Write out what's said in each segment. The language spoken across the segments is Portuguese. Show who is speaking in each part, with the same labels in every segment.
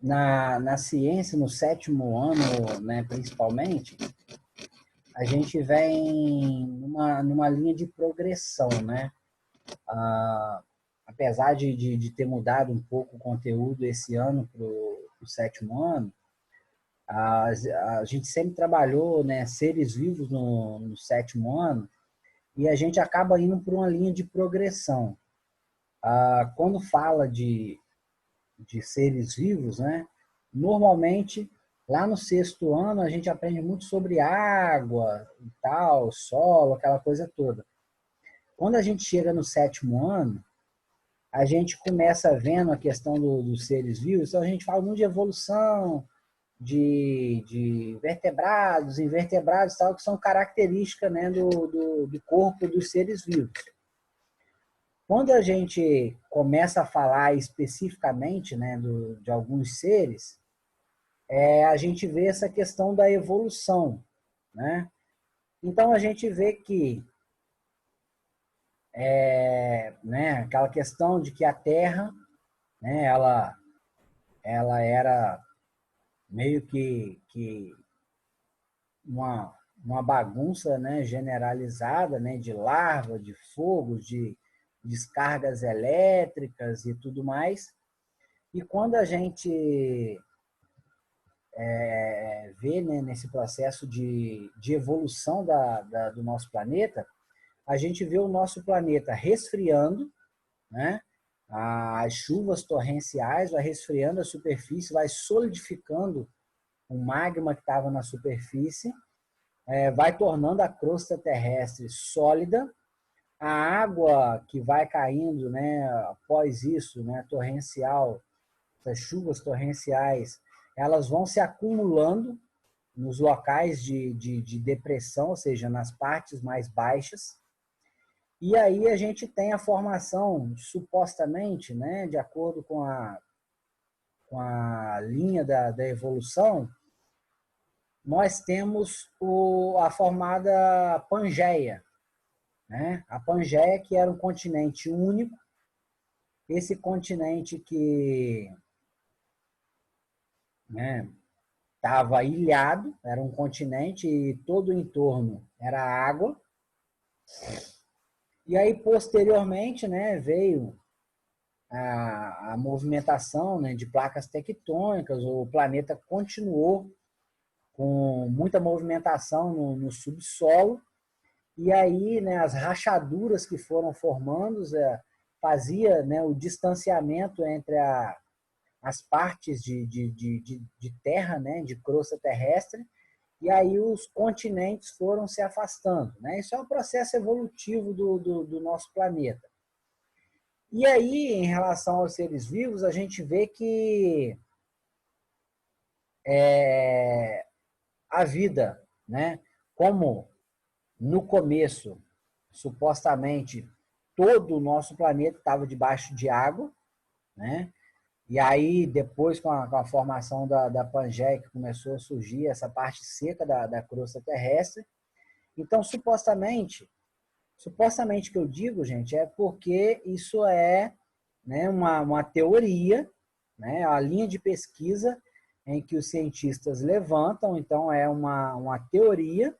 Speaker 1: na ciência, no sétimo ano, né, principalmente, a gente vem numa linha de progressão, né? Apesar de ter mudado um pouco o conteúdo esse ano para o sétimo ano, a gente sempre trabalhou, né, seres vivos no sétimo ano, e a gente acaba indo por uma linha de progressão. Quando fala de seres vivos, né, normalmente lá no sexto ano a gente aprende muito sobre água e tal, solo, aquela coisa toda. Quando a gente chega no sétimo ano, a gente começa vendo a questão dos seres vivos, então a gente fala muito de evolução, de vertebrados, invertebrados, tal, que são características, né, do corpo dos seres vivos. Quando a gente começa a falar especificamente, né, de alguns seres, a gente vê essa questão da evolução, né? Então a gente vê que né, aquela questão de que a Terra, né, ela era meio que uma bagunça, né, generalizada, né, de larva, de fogos, de descargas elétricas e tudo mais. E quando a gente vê, né, nesse processo de evolução do nosso planeta, a gente vê o nosso planeta resfriando, né? As chuvas torrenciais vai resfriando a superfície, vai solidificando o magma que estava na superfície, vai tornando a crosta terrestre sólida. A água que vai caindo, né, após isso, né, torrencial, essas chuvas torrenciais, elas vão se acumulando nos locais de depressão, ou seja, nas partes mais baixas. E aí a gente tem a formação, supostamente, né, de acordo com a linha da evolução, nós temos a formada Pangeia, né? A Pangeia, que era um continente único, esse continente que, né, estava ilhado, era um continente e todo o entorno era água. E aí, posteriormente, né, veio a movimentação, né, de placas tectônicas, o planeta continuou com muita movimentação no subsolo, e aí, né, as rachaduras que foram formando fazia, né, o distanciamento entre as partes de terra, né, de crosta terrestre, e aí os continentes foram se afastando, né? Isso é um processo evolutivo do nosso planeta. E aí, em relação aos seres vivos, a gente vê que a vida, né, como no começo, supostamente, todo o nosso planeta estava debaixo de água, né? E aí, depois, com a formação da Pangeia, que começou a surgir essa parte seca da crosta terrestre. Então, supostamente que eu digo, gente, é porque isso é, né, uma teoria, né, a linha de pesquisa em que os cientistas levantam, então é uma teoria,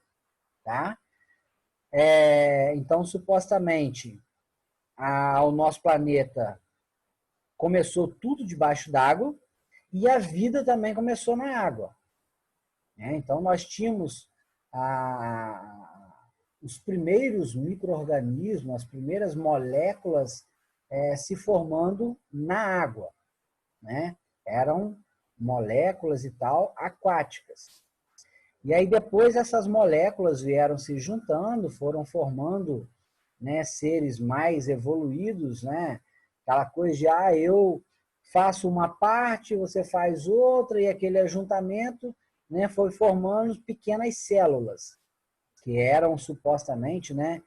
Speaker 1: tá? Então, supostamente, o nosso planeta começou tudo debaixo d'água e a vida também começou na água, né? Então, nós tínhamos os primeiros micro-organismos, as primeiras moléculas se formando na água, né? Eram moléculas e tal aquáticas. E aí depois essas moléculas vieram se juntando, foram formando, né, seres mais evoluídos, né? Aquela coisa de, eu faço uma parte, você faz outra, e aquele ajuntamento, né, foi formando pequenas células, que eram supostamente, né,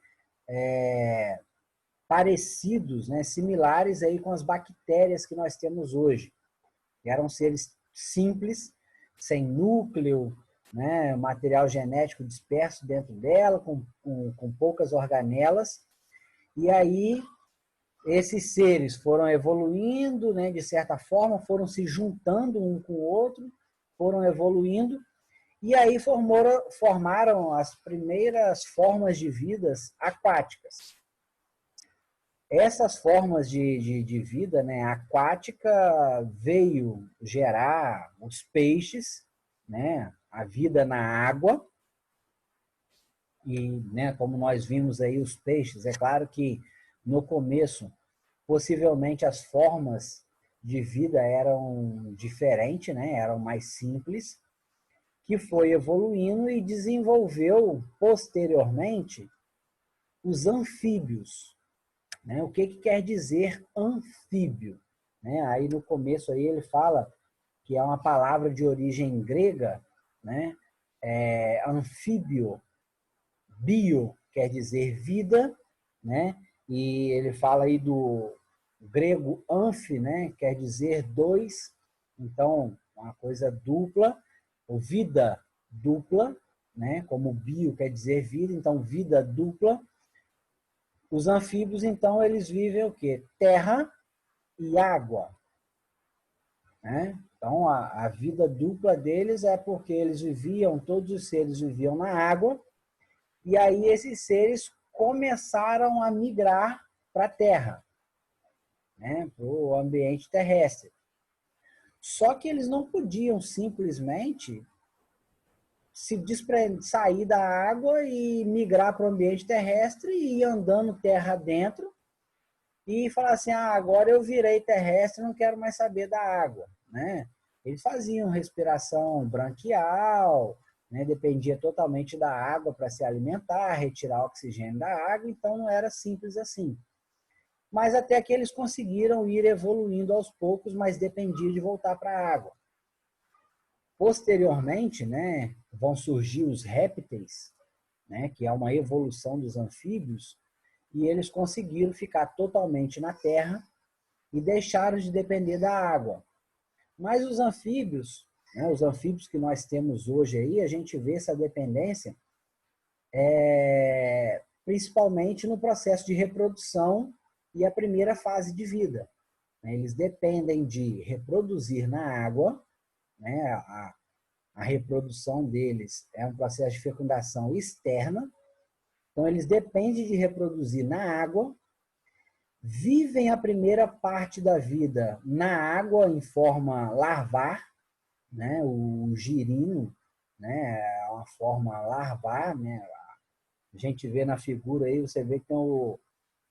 Speaker 1: parecidos, né, similares aí com as bactérias que nós temos hoje. Eram seres simples, sem núcleo, né, material genético disperso dentro dela, com poucas organelas. E aí Esses seres foram evoluindo, né, de certa forma, foram se juntando um com o outro, foram evoluindo, e aí formaram as primeiras formas de vidas aquáticas. Essas formas de vida, né, aquática veio gerar os peixes, né, a vida na água, e, né, como nós vimos aí os peixes, é claro que no começo, possivelmente as formas de vida eram diferentes, né, eram mais simples, que foi evoluindo e desenvolveu posteriormente os anfíbios. Né? O que quer dizer anfíbio? Né? Aí no começo aí ele fala que é uma palavra de origem grega, né? Anfíbio, bio quer dizer vida, né? E ele fala aí do grego anf, né? Quer dizer dois, então uma coisa dupla, ou vida dupla, né? Como bio quer dizer vida, então vida dupla. Os anfíbios, então, eles vivem o quê? Terra e água. Né? Então, a vida dupla deles é porque eles viviam, todos os seres viviam na água, e aí esses seres começaram a migrar para a terra, né? Para o ambiente terrestre. Só que eles não podiam simplesmente sair da água e migrar para o ambiente terrestre e ir andando terra dentro e falar assim, agora eu virei terrestre, não quero mais saber da água, né? Eles faziam respiração branquial, né? Dependia totalmente da água para se alimentar, retirar o oxigênio da água, então não era simples assim. Mas até que eles conseguiram ir evoluindo aos poucos, mas dependia de voltar para a água. Posteriormente, né, vão surgir os répteis, né, que é uma evolução dos anfíbios, e eles conseguiram ficar totalmente na terra e deixaram de depender da água. Mas os anfíbios, né, os anfíbios que nós temos hoje aí, a gente vê essa dependência principalmente no processo de reprodução e a primeira fase de vida. Eles dependem de reproduzir na água, né, a reprodução deles é um processo de fecundação externa, então eles dependem de reproduzir na água, vivem a primeira parte da vida na água em forma larvar, né? O girino, né? É uma forma larvar, né? A gente vê na figura aí, você vê que tem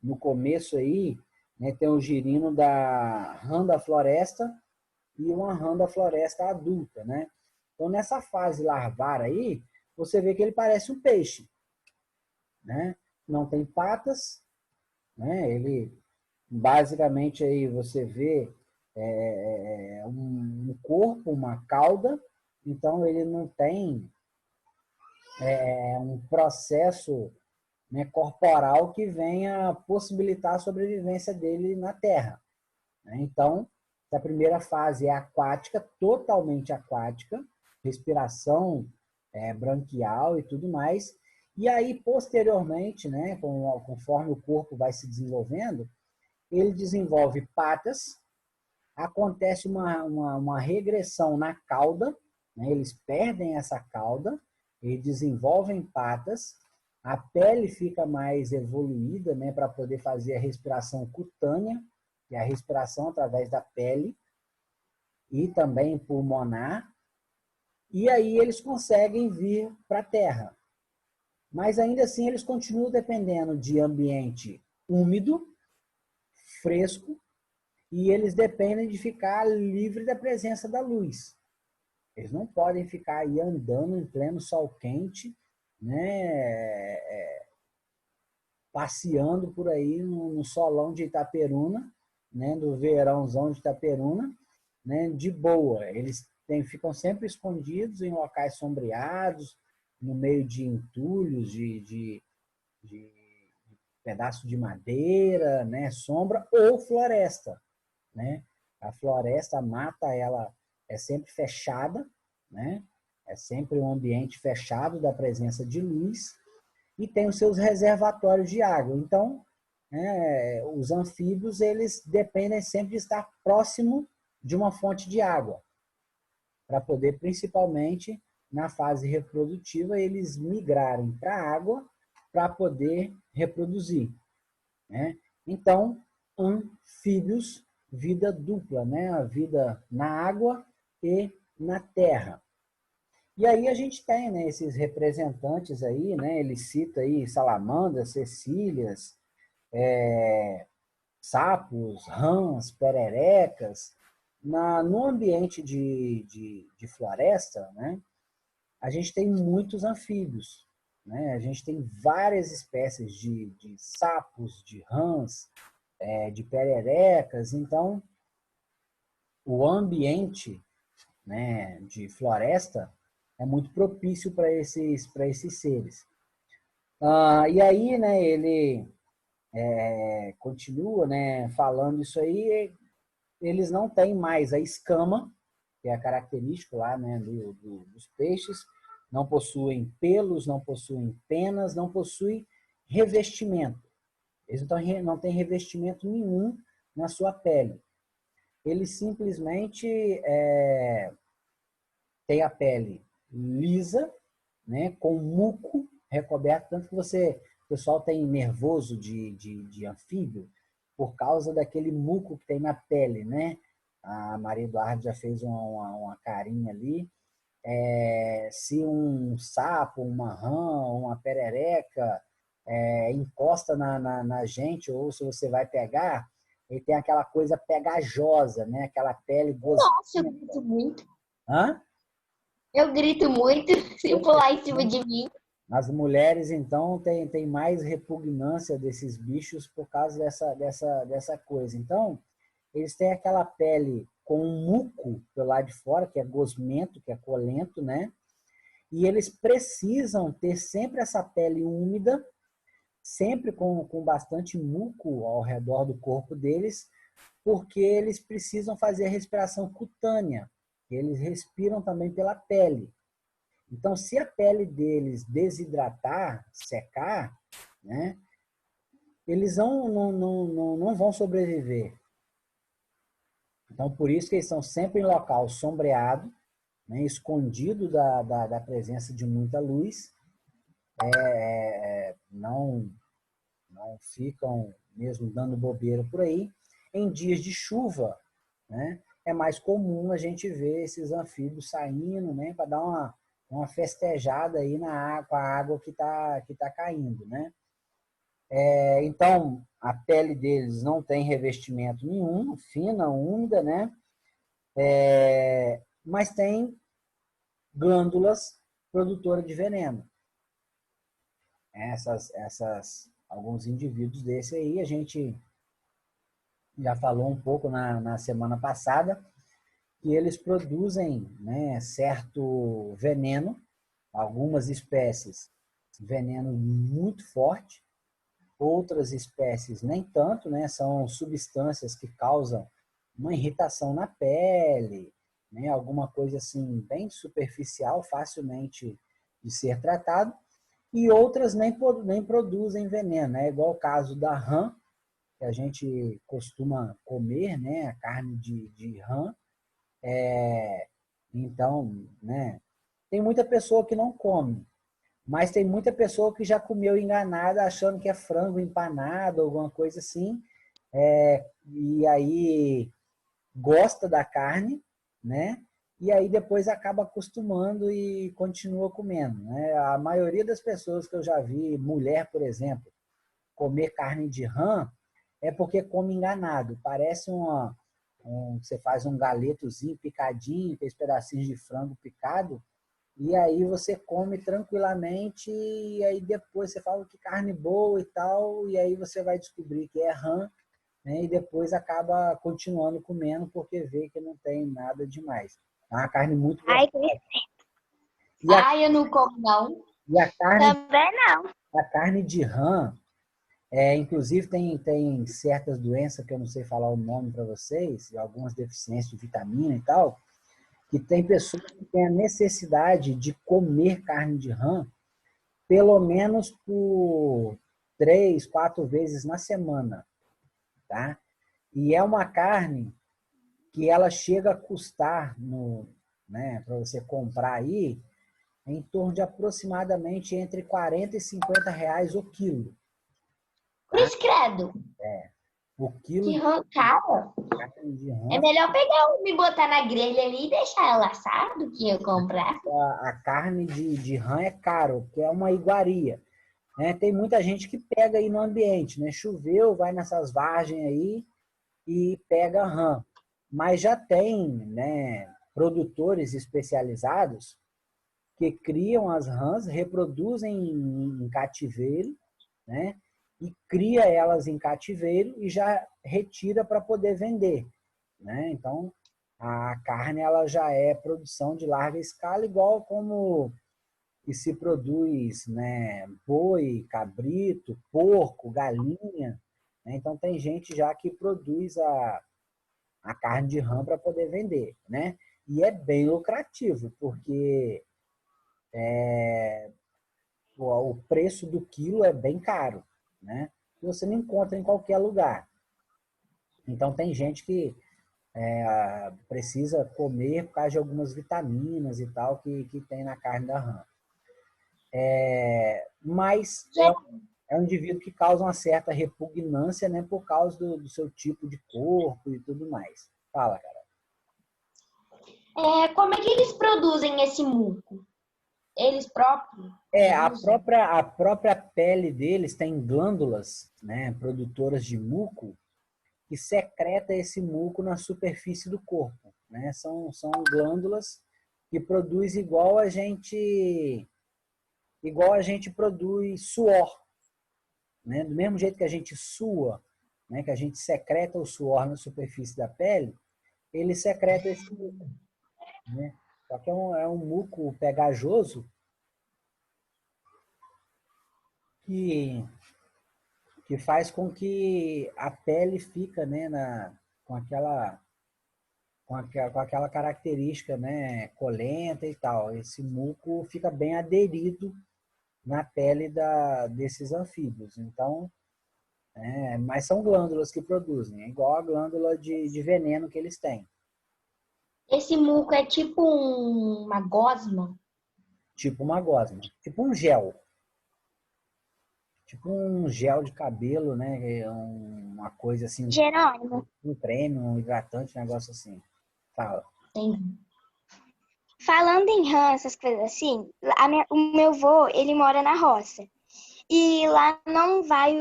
Speaker 1: no começo aí, né, tem o girino da rã da floresta e uma rã da floresta adulta, né? Então nessa fase larvar aí, você vê que ele parece um peixe, né? Não tem patas, né? Ele basicamente aí você vê um corpo, uma cauda, então ele não tem um processo, né, corporal que venha possibilitar a sobrevivência dele na Terra. Né? Então, a primeira fase é aquática, totalmente aquática, respiração branquial e tudo mais. E aí, posteriormente, né, conforme o corpo vai se desenvolvendo, ele desenvolve patas, acontece uma regressão na cauda, né? Eles perdem essa cauda e desenvolvem patas, a pele fica mais evoluída, né, para poder fazer a respiração cutânea, que é a respiração através da pele, e também pulmonar, e aí eles conseguem vir para a Terra. Mas ainda assim eles continuam dependendo de ambiente úmido, fresco, e eles dependem de ficar livre da presença da luz. Eles não podem ficar aí andando em pleno sol quente, né, passeando por aí no solão de Itaperuna, né, do verãozão de Itaperuna, né, de boa. Eles ficam sempre escondidos em locais sombreados, no meio de entulhos, de pedaço de madeira, né, sombra ou floresta. Né? A floresta, a mata, ela é sempre fechada, né? É sempre um ambiente fechado da presença de luz e tem os seus reservatórios de água. Então, né, os anfíbios, eles dependem sempre de estar próximo de uma fonte de água, para poder, principalmente, na fase reprodutiva, eles migrarem para a água para poder reproduzir, né? Então, anfíbios, vida dupla, né? A vida na água e na terra. E aí a gente tem, né, esses representantes aí, né? Ele cita aí salamandras, cecílias, sapos, rãs, pererecas. No ambiente de floresta, né, a gente tem muitos anfíbios, né? A gente tem várias espécies de sapos, de rãs, de pererecas. Então, o ambiente, né, de floresta é muito propício para esses seres. E aí, né, ele continua, né, falando isso aí. Eles não têm mais a escama, que é a característica lá, né, dos peixes, não possuem pelos, não possuem penas, não possuem revestimento. Eles não têm revestimento nenhum na sua pele. Eles simplesmente têm a pele lisa, né, com muco recoberto, tanto que o pessoal tem nervoso de anfíbio por causa daquele muco que tem na pele, né? A Maria Eduarda já fez uma carinha ali. Se um sapo, uma rã, uma perereca encosta na gente, ou se você vai pegar, ele tem aquela coisa pegajosa, né? Aquela pele gosmenta.
Speaker 2: Nossa, eu grito muito.
Speaker 1: Hã?
Speaker 2: Eu grito muito se pular em cima de mim.
Speaker 1: As mulheres, então, têm mais repugnância desses bichos por causa dessa coisa. Então, eles têm aquela pele com um muco pelo lado de fora, que é gosmento, que é colento, né? E eles precisam ter sempre essa pele úmida, sempre com bastante muco ao redor do corpo deles, porque eles precisam fazer a respiração cutânea. Eles respiram também pela pele. Então, se a pele deles desidratar, secar, né, eles não vão sobreviver. Então, por isso que eles estão sempre em local sombreado, né, escondido da presença de muita luz. Não ficam mesmo dando bobeira por aí. Em dias de chuva, né, é mais comum a gente ver esses anfíbios saindo, né, para dar uma festejada aí com a água que tá caindo, né? Então, a pele deles não tem revestimento nenhum, fina, úmida, né? Mas tem glândulas produtoras de veneno. Alguns indivíduos desse aí, a gente já falou um pouco na semana passada, que eles produzem, né, certo veneno, algumas espécies, veneno muito forte, outras espécies nem tanto, né, são substâncias que causam uma irritação na pele, né, alguma coisa assim bem superficial, facilmente de ser tratado, e outras nem produzem veneno, né, igual o caso da rã, que a gente costuma comer, né, a carne de rã. Então, né, tem muita pessoa que não come, mas tem muita pessoa que já comeu enganada achando que é frango empanado, alguma coisa assim, e aí gosta da carne, né? E aí depois acaba acostumando e continua comendo, né? A maioria das pessoas que eu já vi, mulher, por exemplo, comer carne de rã, é porque come enganado. Parece você faz um galetozinho picadinho, aqueles pedacinhos de frango picado, e aí você come tranquilamente, e aí depois você fala que carne boa e tal, e aí você vai descobrir que é rã, né? E depois acaba continuando comendo porque vê que não tem nada demais. É uma carne muito
Speaker 2: Ai,
Speaker 1: gostosa. E a,
Speaker 2: eu não como, não.
Speaker 1: e a carne,
Speaker 2: Também não.
Speaker 1: a carne de rã, inclusive tem certas doenças que eu não sei falar o nome para vocês, e algumas deficiências de vitamina e tal, que tem pessoas que têm a necessidade de comer carne de rã pelo menos por 3, 4 vezes na semana, tá? E é uma carne que ela chega a custar, né, para você comprar aí, em torno de aproximadamente entre 40 e 50 reais o quilo, tá?
Speaker 2: Cruz credo.
Speaker 1: O quilo
Speaker 2: Que
Speaker 1: de
Speaker 2: rancada.
Speaker 1: carne de
Speaker 2: É
Speaker 1: rã,
Speaker 2: melhor pegar um e botar na grelha ali e deixar ela assar do que eu comprar.
Speaker 1: a carne de rã é caro, porque é uma iguaria, né? Tem muita gente que pega aí no ambiente, né? Choveu, vai nessas vargens aí e pega rã. Mas já tem, né, produtores especializados que criam as rãs, reproduzem em cativeiro, né? E cria elas em cativeiro e já retira para poder vender, né? Então, a carne ela já é produção de larga escala, igual como que se produz, né, boi, cabrito, porco, galinha, né? Então tem gente já que produz a carne de rã para poder vender, né? E é bem lucrativo, porque o preço do quilo é bem caro, né? E você não encontra em qualquer lugar. Então tem gente que precisa comer por causa de algumas vitaminas e tal que tem na carne da rã. Mas é um indivíduo que causa uma certa repugnância, né, por causa do seu tipo de corpo e tudo mais. Fala, cara.
Speaker 2: Como é que eles produzem esse muco? Eles próprios
Speaker 1: A
Speaker 2: produzem?
Speaker 1: própria pele deles tem glândulas, né, produtoras de muco, que secreta esse muco na superfície do corpo, né? São glândulas que produz igual a gente produz suor, né? Do mesmo jeito que a gente sua, né, que a gente secreta o suor na superfície da pele, ele secreta esse muco, né? Só que é um muco pegajoso que que faz com que a pele fica, né, com aquela característica, né, colenta e tal. Esse muco fica bem aderido na pele desses anfíbios. Então, mas são glândulas que produzem, é igual a glândula de veneno que eles têm.
Speaker 2: Esse muco é tipo uma gosma?
Speaker 1: Tipo uma gosma, tipo um gel. Tipo um gel de cabelo, né? Uma coisa assim,
Speaker 3: Jerônimo,
Speaker 1: um creme, um hidratante, um negócio assim. Fala.
Speaker 2: Entendi.
Speaker 3: falando em rã, essas coisas assim, o meu avô, ele mora na roça. E lá não vai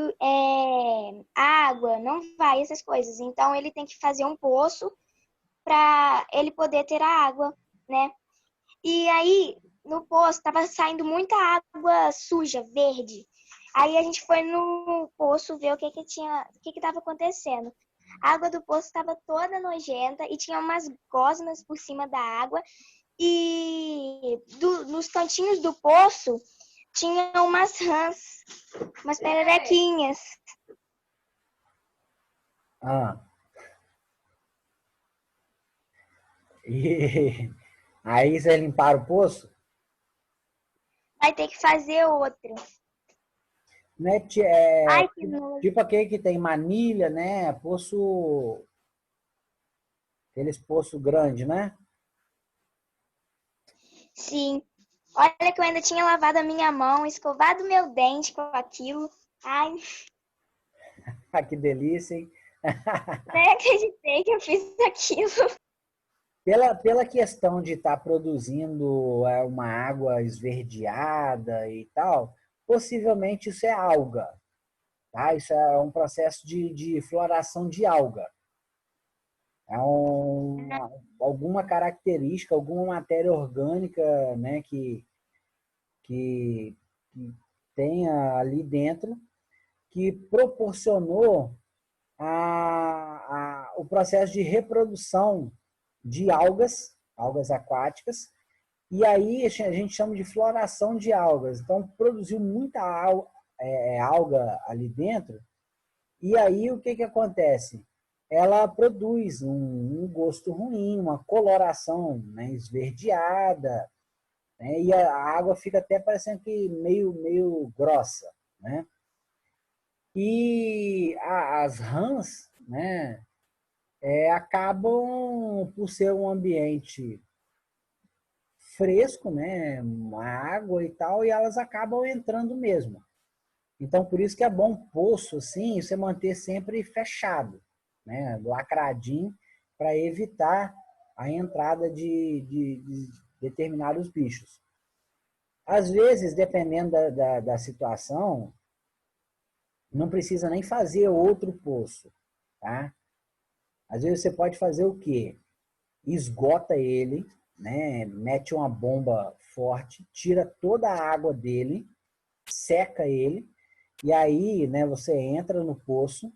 Speaker 3: água, não vai essas coisas. Então ele tem que fazer um poço para ele poder ter a água, né? E aí no poço estava saindo muita água suja, verde. Aí a gente foi no poço ver o que estava acontecendo. A água do poço estava toda nojenta e tinha umas gosmas por cima da água. E nos cantinhos do poço tinha umas rãs, umas pererequinhas.
Speaker 1: Ah, e aí vocês limparam o poço?
Speaker 3: Vai ter que fazer outro.
Speaker 1: Né?
Speaker 3: Ai, que nojo.
Speaker 1: Tipo aquele que tem manilha, né? Poço, aqueles poços grandes, né?
Speaker 3: Sim. Olha que eu ainda tinha lavado a minha mão, escovado meu dente com aquilo. Ai,
Speaker 1: Ah, que delícia, hein?
Speaker 3: nem acreditei que eu fiz aquilo.
Speaker 1: Pela questão de estar produzindo uma água esverdeada e tal, possivelmente isso é alga, tá? Isso é um processo de floração de alga. É alguma característica, alguma matéria orgânica, né, que, que tenha ali dentro que proporcionou o processo de reprodução de algas aquáticas, e aí a gente chama de floração de algas. Então, produziu muita alga ali dentro, e aí o que acontece? Ela produz um gosto ruim, uma coloração, né, esverdeada, né, e a água fica até parecendo que meio grossa, né? E as rãs, né, acabam por ser um ambiente fresco, né, uma água e tal, e elas acabam entrando mesmo. Então, por isso que é bom poço, assim, você manter sempre fechado, né, lacradinho, para evitar a entrada de determinados bichos. Às vezes, dependendo da situação, não precisa nem fazer outro poço, tá? Às vezes você pode fazer o quê? Esgota ele, né? Mete uma bomba forte, tira toda a água dele, seca ele, e aí, né, você entra no poço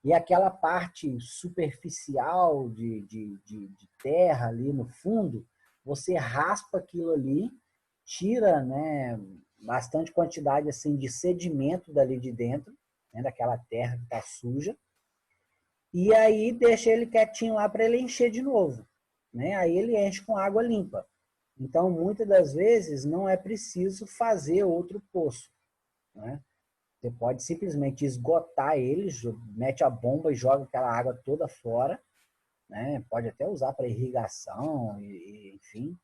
Speaker 1: e aquela parte superficial de terra ali no fundo, você raspa aquilo ali, tira, né, bastante quantidade assim de sedimento dali de dentro, né, daquela terra que está suja, e aí deixa ele quietinho lá para ele encher de novo, né? Aí ele enche com água limpa. Então, muitas das vezes não é preciso fazer outro poço, né? Você pode simplesmente esgotar ele, mete a bomba e joga aquela água toda fora, né? Pode até usar para irrigação, enfim,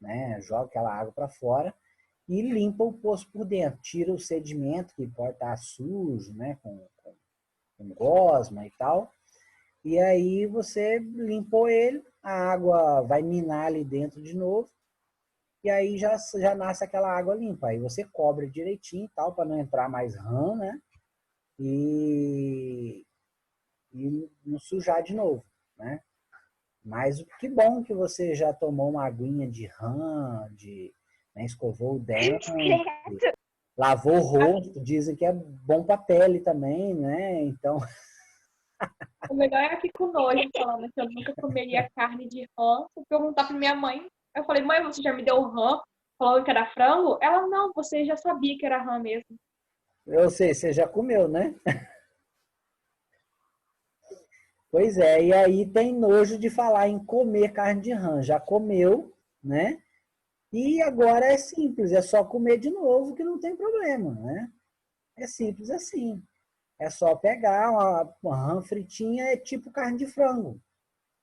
Speaker 1: né? Joga aquela água para fora e limpa o poço por dentro, tira o sedimento que pode estar sujo, né? Com gosma e tal. E aí você limpou ele, a água vai minar ali dentro de novo, e aí já nasce aquela água limpa. Aí você cobre direitinho e tal, para não entrar mais rã, né? E, e não sujar de novo, né? Mas que bom que você já tomou uma aguinha de rã, né, escovou o dente, lavou o rosto, dizem que é bom para a pele também, né? Então,
Speaker 4: O melhor é aqui com nojo, falando que eu nunca comeria carne de rã. Fui perguntar pra minha mãe. Eu falei, mãe, você já me deu rã? Falando que era frango? Ela, não, você já sabia que era rã mesmo.
Speaker 1: eu sei, você já comeu, né? Pois é, e aí tem nojo de falar em comer carne de rã. Já comeu, né? E agora é simples, é só comer de novo que não tem problema, né? É simples assim. É só pegar uma rã fritinha, é tipo carne de frango,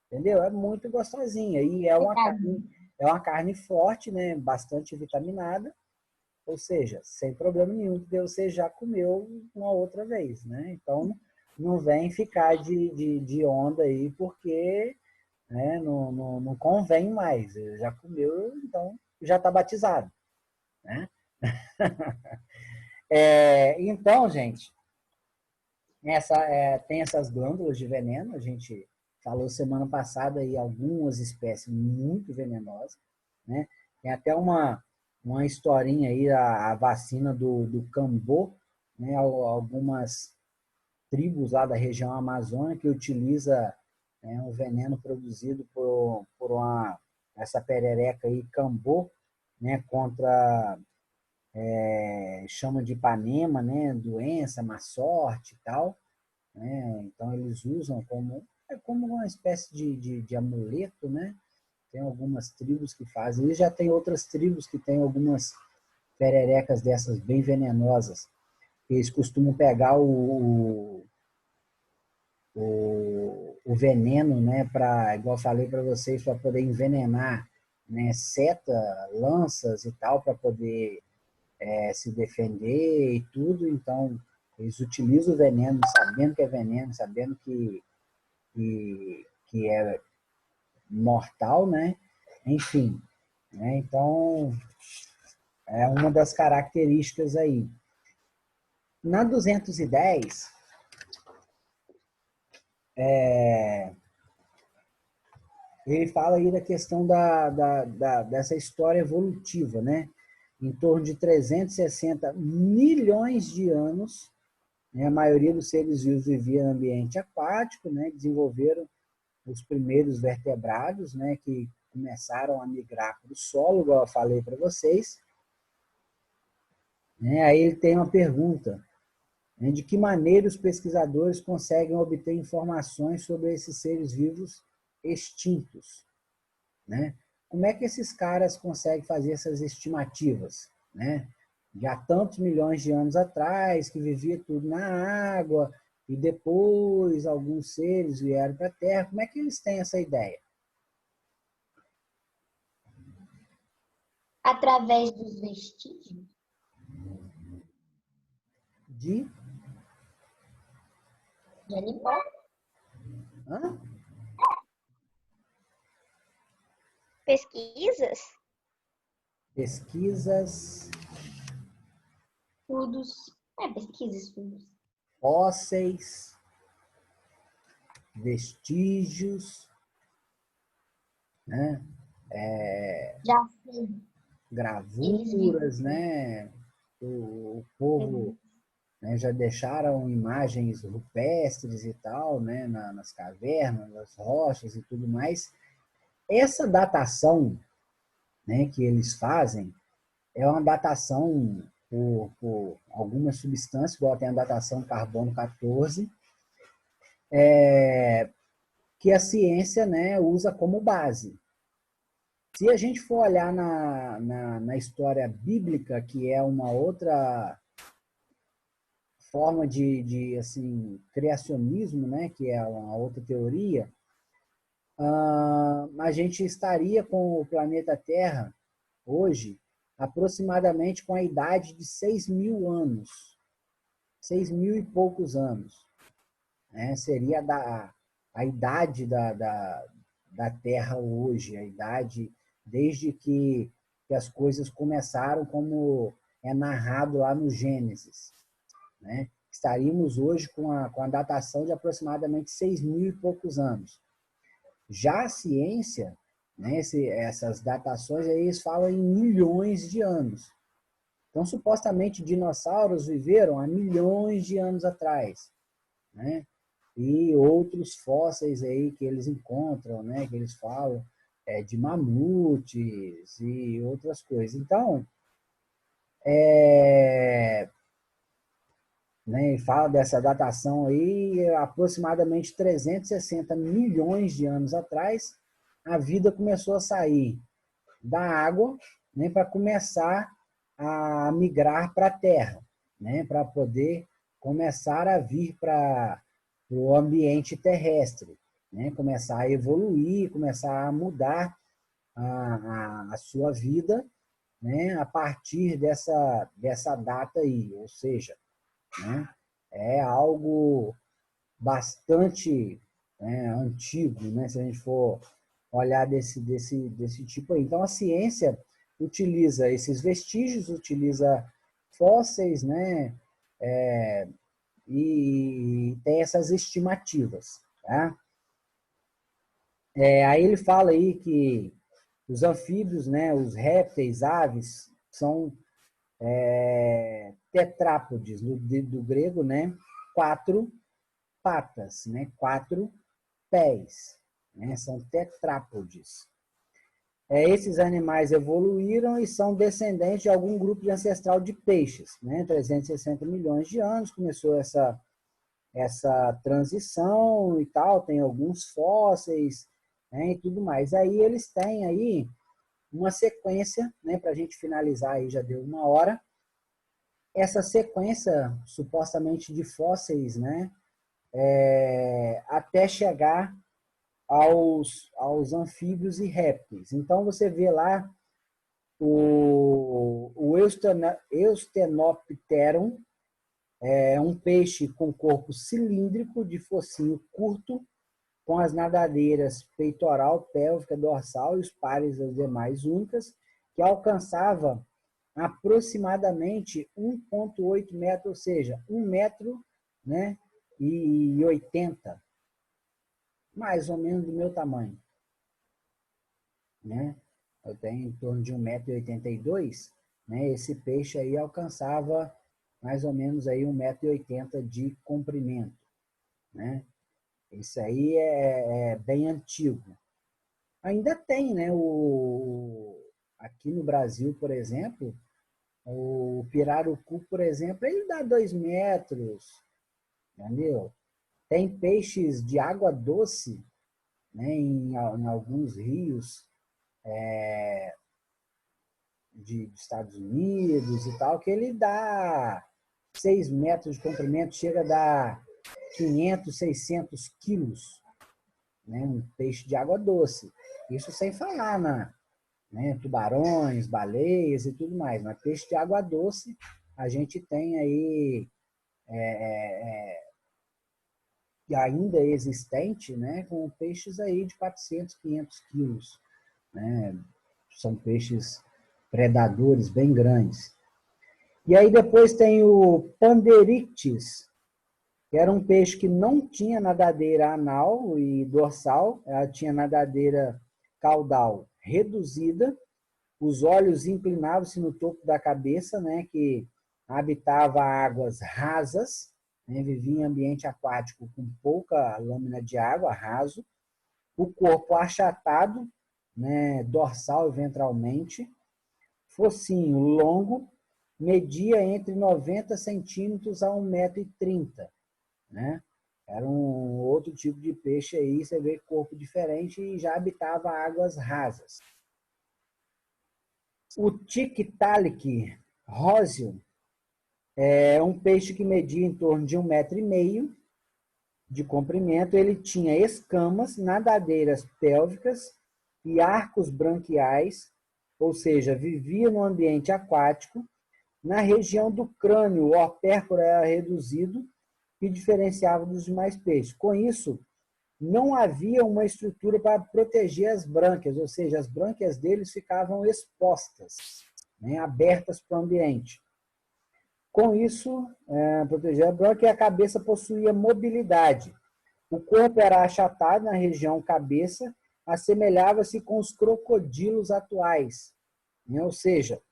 Speaker 1: entendeu? É muito gostosinha. E é uma carne forte, né? Bastante vitaminada, ou seja, sem problema nenhum, porque você já comeu uma outra vez, né? Então, não vem ficar de onda aí, porque, né, não convém mais. Já comeu, então já está batizado, né? Então, gente, tem essas glândulas de veneno, a gente falou semana passada aí algumas espécies muito venenosas, né? Tem até uma historinha aí, a vacina do cambô, né? Algumas tribos lá da região amazônica que utiliza, né, um veneno produzido por essa perereca aí, cambô, né? Contra chama de Ipanema, né? Doença, má sorte e tal, né? Então eles usam como uma espécie de amuleto, né? Tem algumas tribos que fazem. E já tem outras tribos que têm algumas pererecas dessas bem venenosas. Eles costumam pegar o veneno, né? Igual eu falei para vocês, para poder envenenar, né? Seta, lanças e tal, para poder se defender e tudo. Então, eles utilizam o veneno, sabendo que é veneno, sabendo que é mortal, né? Enfim, né? Então, é uma das características aí. Na 210, ele fala aí da questão dessa história evolutiva, né? Em torno de 360 milhões de anos, né? A maioria dos seres vivos vivia no ambiente aquático, né? Desenvolveram os primeiros vertebrados, né? Que começaram a migrar para o solo, igual eu falei para vocês. Né? Aí ele tem uma pergunta: né? De que maneira os pesquisadores conseguem obter informações sobre esses seres vivos extintos? Né? Como é que esses caras conseguem fazer essas estimativas? Né? de há tantos milhões de anos atrás, que vivia tudo na água, e depois alguns seres vieram para a Terra. Como é que eles têm essa ideia?
Speaker 2: Através dos vestígios?
Speaker 1: De...
Speaker 2: De animal?
Speaker 1: Hã?
Speaker 3: Pesquisas?
Speaker 1: Pesquisas,
Speaker 2: Estudos. Pesquisa, estudos.
Speaker 1: fósseis, vestígios, né?
Speaker 2: Já sei.
Speaker 1: Gravuras, né? O povo, né, já deixaram imagens rupestres e tal, né, nas cavernas, nas rochas e tudo mais. Essa datação, né, que eles fazem é uma datação por algumas substâncias, igual tem a datação carbono 14, que a ciência, né, usa como base. Se a gente for olhar na história bíblica, que é uma outra forma de assim, criacionismo, né, que é uma outra teoria, a gente estaria com o planeta Terra hoje aproximadamente com a idade de 6.000 anos, 6.000 e poucos anos, né? Seria a idade da Terra hoje, a idade desde que as coisas começaram, como é narrado lá no Gênesis, né? Estaríamos hoje com a datação de aproximadamente 6.000 e poucos anos. Já a ciência, né, essas datações aí, eles falam em milhões de anos. Então, supostamente, dinossauros viveram há milhões de anos atrás, né? E outros fósseis aí que eles encontram, né, que eles falam de mamutes e outras coisas. Então, né, e fala dessa datação aí, aproximadamente 360 milhões de anos atrás, a vida começou a sair da água, né, para começar a migrar para a Terra, né, para poder começar a vir para o ambiente terrestre, né, começar a evoluir, começar a mudar a sua vida, né, a partir dessa data aí, ou seja, né, é algo bastante, né, antigo, né, se a gente for olhar desse tipo aí. Então, a ciência utiliza esses vestígios, utiliza fósseis, né, e tem essas estimativas. Tá? Aí ele fala aí que os anfíbios, né, os répteis, aves, são tetrápodes, do grego, né, 4 patas, né, 4 pés, né, são tetrápodes. Esses animais evoluíram e são descendentes de algum grupo de ancestral de peixes, né, 360 milhões de anos, começou essa transição e tal, tem alguns fósseis, né, e tudo mais. Aí eles têm aí uma sequência, né, para a gente finalizar aí, já deu 1 hora, essa sequência supostamente de fósseis, né, até chegar aos anfíbios e répteis. Então você vê lá o Eustenopteron, é um peixe com corpo cilíndrico, de focinho curto, com as nadadeiras peitoral, pélvica, dorsal e os pares das demais únicas, que alcançava aproximadamente 1,8 metros, ou seja, 1 metro, né, e 80, mais ou menos do meu tamanho. Né? Eu tenho em torno de 1,82 m, né? Esse peixe aí alcançava mais ou menos aí 1,80 m de comprimento. Né? Isso aí é bem antigo. Ainda tem, né? Aqui no Brasil, por exemplo, o pirarucu, por exemplo, ele dá 2 metros, entendeu? Tem peixes de água doce, né, em alguns rios, de Estados Unidos e tal, que ele dá 6 metros de comprimento, chega a dar 500, 600 quilos, né? Um peixe de água doce. Isso sem falar né, tubarões, baleias e tudo mais. Mas peixe de água doce, a gente tem aí ainda existente, né, com peixes aí de 400, 500 quilos. Né? São peixes predadores bem grandes. E aí depois tem o Panderictis, que era um peixe que não tinha nadadeira anal e dorsal, ela tinha nadadeira caudal reduzida, os olhos inclinavam-se no topo da cabeça, né, que habitava águas rasas, né, vivia em ambiente aquático com pouca lâmina de água, raso, o corpo achatado, né, dorsal e ventralmente, focinho longo, media entre 90 centímetros a 1,30 m, né? Era um outro tipo de peixe aí, você vê corpo diferente e já habitava águas rasas. O Tiktaalik róseo é um peixe que media em torno de 1,5 m de comprimento. Ele tinha escamas, nadadeiras pélvicas e arcos branquiais, ou seja, vivia no ambiente aquático. Na região do crânio, o opérculo era reduzido, que diferenciava dos demais peixes. Com isso, não havia uma estrutura para proteger as brânquias, ou seja, as brânquias deles ficavam expostas, né, abertas para o ambiente. Com isso, proteger a brânquia, a cabeça possuía mobilidade. O corpo era achatado na região cabeça, assemelhava-se com os crocodilos atuais, né? Ou seja,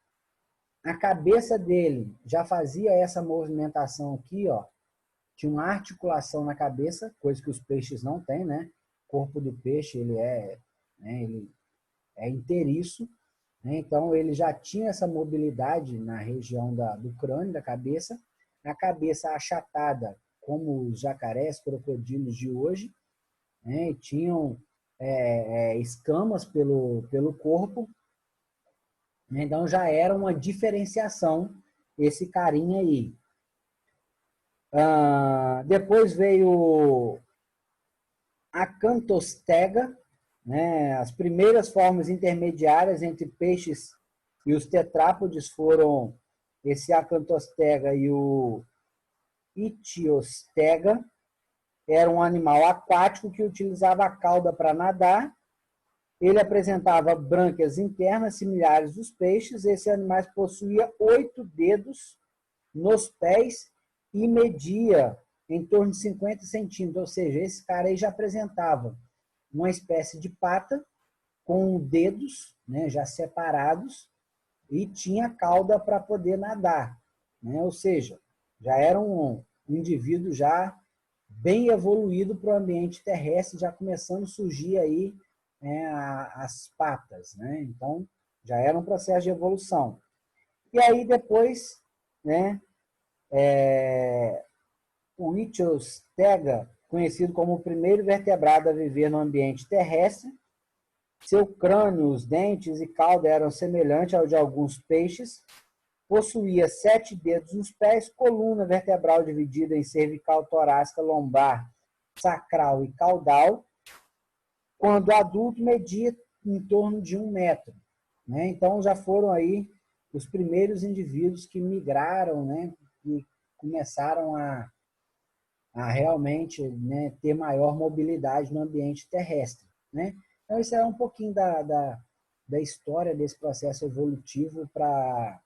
Speaker 1: a cabeça dele já fazia essa movimentação aqui, ó, tinha uma articulação na cabeça, coisa que os peixes não têm, né? O corpo do peixe ele é inteiriço, né? Então ele já tinha essa mobilidade na região do crânio, da cabeça, a cabeça achatada, como os jacarés, crocodilos de hoje, né? E tinham escamas pelo corpo, né? Então já era uma diferenciação esse carinha aí. Depois veio a Acanthostega, né? As primeiras formas intermediárias entre peixes e os tetrápodes foram esse Acanthostega e o Ichthyostega. Era um animal aquático que utilizava a cauda para nadar. Ele apresentava brânquias internas similares dos peixes. Esse animal possuía 8 dedos nos pés e media em torno de 50 centímetros. Ou seja, esse cara aí já apresentava uma espécie de pata com dedos, né, já separados, e tinha cauda para poder nadar, né? Ou seja, já era um indivíduo já bem evoluído para o ambiente terrestre, já começando a surgir aí, né, as patas, né? Então, já era um processo de evolução. E aí depois, né, o Ichthyostega, conhecido como o primeiro vertebrado a viver no ambiente terrestre. Seu crânio, os dentes e cauda eram semelhantes ao de alguns peixes. Possuía 7 dedos nos pés, coluna vertebral dividida em cervical, torácica, lombar, sacral e caudal. Quando adulto, media em torno de 1 metro. Né? Então, já foram aí os primeiros indivíduos que migraram, né, e começaram a realmente, né, ter maior mobilidade no ambiente terrestre. Né? Então, isso é um pouquinho da história desse processo evolutivo para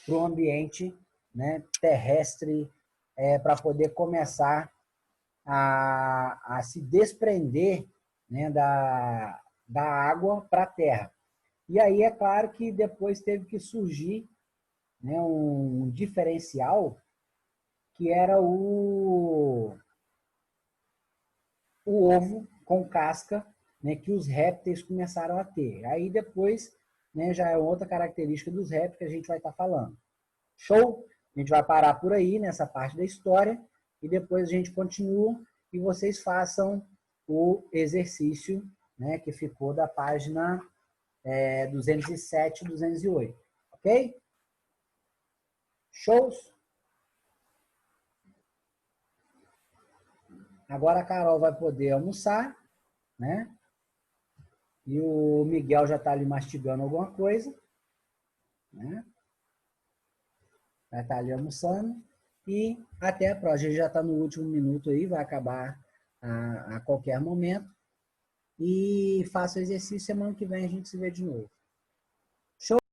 Speaker 1: o ambiente, né, terrestre, para poder começar a se desprender, né, da água para a terra. E aí é claro que depois teve que surgir, né, um diferencial que era o ovo com casca, né, que os répteis começaram a ter. Aí depois, né, já é outra característica dos répteis que a gente vai estar falando. Show? A gente vai parar por aí nessa parte da história e depois a gente continua e vocês façam o exercício, né, que ficou da página 207 e 208. Ok? Shows? Agora a Carol vai poder almoçar, né? E o Miguel já está ali mastigando alguma coisa, né? Vai estar ali almoçando. E até a próxima. A gente já está no último minuto aí, vai acabar a qualquer momento. E faça o exercício, semana que vem a gente se vê de novo.